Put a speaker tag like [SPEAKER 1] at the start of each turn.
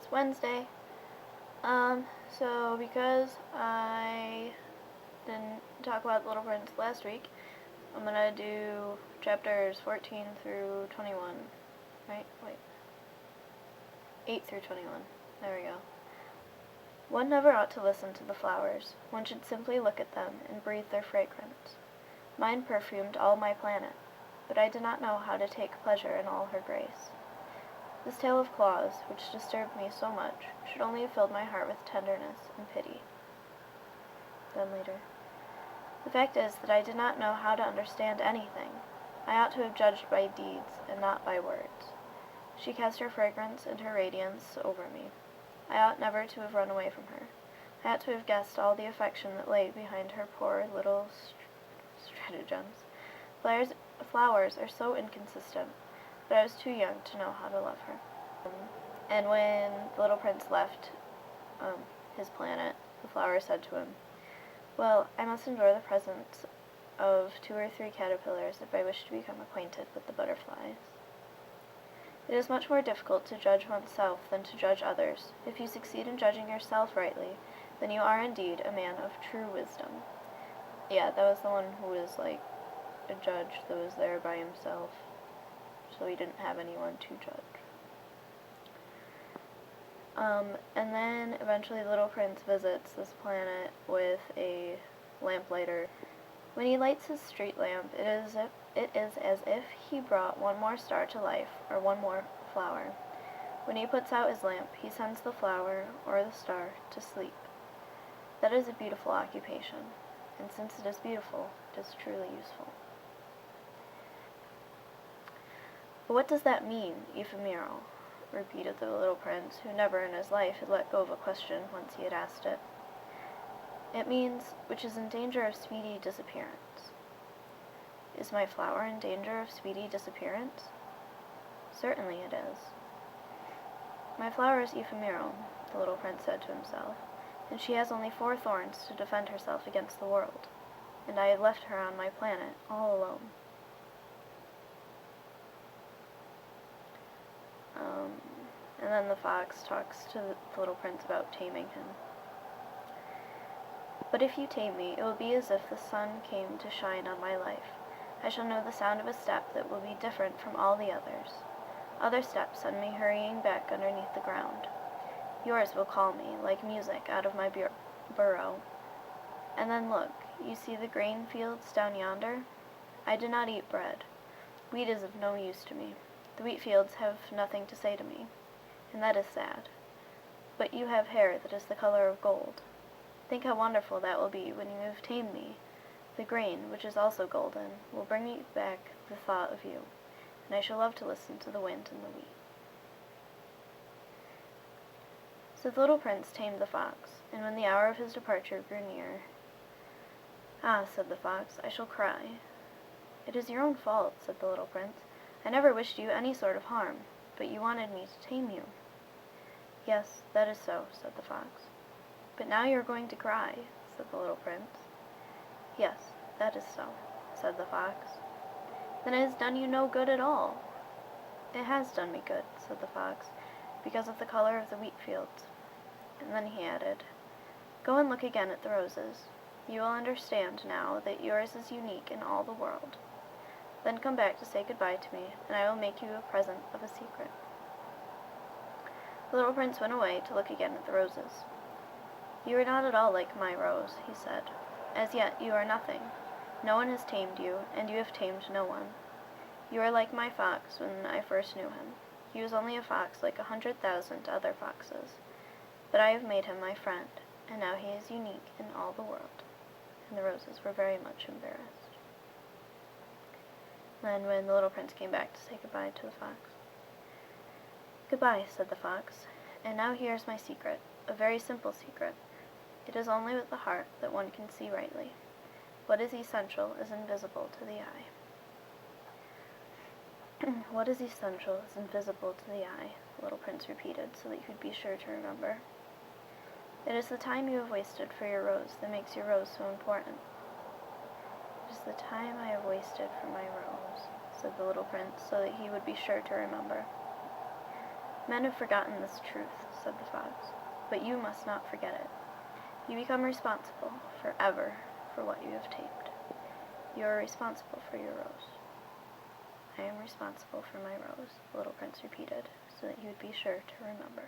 [SPEAKER 1] It's Wednesday. So because I didn't talk about The Little Prince last week, I'm gonna do chapters 14 through 21. Right? Wait. 8 through 21. There we go. One never ought to listen to the flowers. One should simply look at them and breathe their fragrance. Mine perfumed all my planet, but I did not know how to take pleasure in all her grace. This tale of Claus, which disturbed me so much, should only have filled my heart with tenderness and pity. Then later. The fact is that I did not know how to understand anything. I ought to have judged by deeds and not by words. She cast her fragrance and her radiance over me. I ought never to have run away from her. I ought to have guessed all the affection that lay behind her poor little stratagems. Flowers are so inconsistent, but I was too young to know how to love her. And when the little prince left his planet, the flower said to him, "Well, I must enjoy the presence of 2 or 3 caterpillars if I wish to become acquainted with the butterflies. It is much more difficult to judge oneself than to judge others. If you succeed in judging yourself rightly, then you are indeed a man of true wisdom." Yeah, that was the one who was like a judge that was there by himself, so he didn't have anyone to judge. And then eventually the little prince visits this planet with a lamplighter. When he lights his street lamp, it is as if he brought one more star to life, or one more flower. When he puts out his lamp, he sends the flower, or the star, to sleep. That is a beautiful occupation, and since it is beautiful, it is truly useful. But what does that mean, ephemeral? Repeated the little prince, who never in his life had let go of a question once he had asked it. It means, which is in danger of speedy disappearance. Is my flower in danger of speedy disappearance? Certainly it is. My flower is ephemeral, the little prince said to himself, and she has only 4 thorns to defend herself against the world, and I have left her on my planet all alone. And then the fox talks to the little prince about taming him. "But if you tame me, it will be as if the sun came to shine on my life. I shall know the sound of a step that will be different from all the others. Other steps send me hurrying back underneath the ground. Yours will call me, like music, out of my burrow. And then look, you see the grain fields down yonder? I do not eat bread. Wheat is of no use to me. The wheat fields have nothing to say to me, and that is sad. But you have hair that is the color of gold. Think how wonderful that will be when you have tamed me. The grain, which is also golden, will bring me back the thought of you, and I shall love to listen to the wind and the wheat." So the little prince tamed the fox, and when the hour of his departure grew near, "Ah," said the fox, "I shall cry." "It is your own fault," said the little prince. "I never wished you any sort of harm, but you wanted me to tame you." "Yes, that is so," said the fox. "But now you are going to cry," said the little prince. "Yes, that is so," said the fox. "Then it has done you no good at all." "It has done me good," said the fox, "because of the color of the wheat fields." And then he added, "Go and look again at the roses. You will understand now that yours is unique in all the world. Then come back to say goodbye to me, and I will make you a present of a secret." The little prince went away to look again at the roses. "You are not at all like my rose," he said. "As yet you are nothing. No one has tamed you, and you have tamed no one. You are like my fox when I first knew him. He was only a fox like 100,000 other foxes. But I have made him my friend, and now he is unique in all the world." And the roses were very much embarrassed. Then when the little prince came back to say goodbye to the fox, "Goodbye," said the fox, "and now here is my secret, a very simple secret. It is only with the heart that one can see rightly. What is essential is invisible to the eye." "What is essential is invisible to the eye," the little prince repeated so that he would be sure to remember. "It is the time you have wasted for your rose that makes your rose so important." "It is the time I have wasted for my rose," said the little prince so that he would be sure to remember. "Men have forgotten this truth," said the fox, but you must not forget it. You become responsible forever for what you have tamed. You are responsible for your rose. I am responsible for my rose, the little prince repeated, so that he would be sure to remember.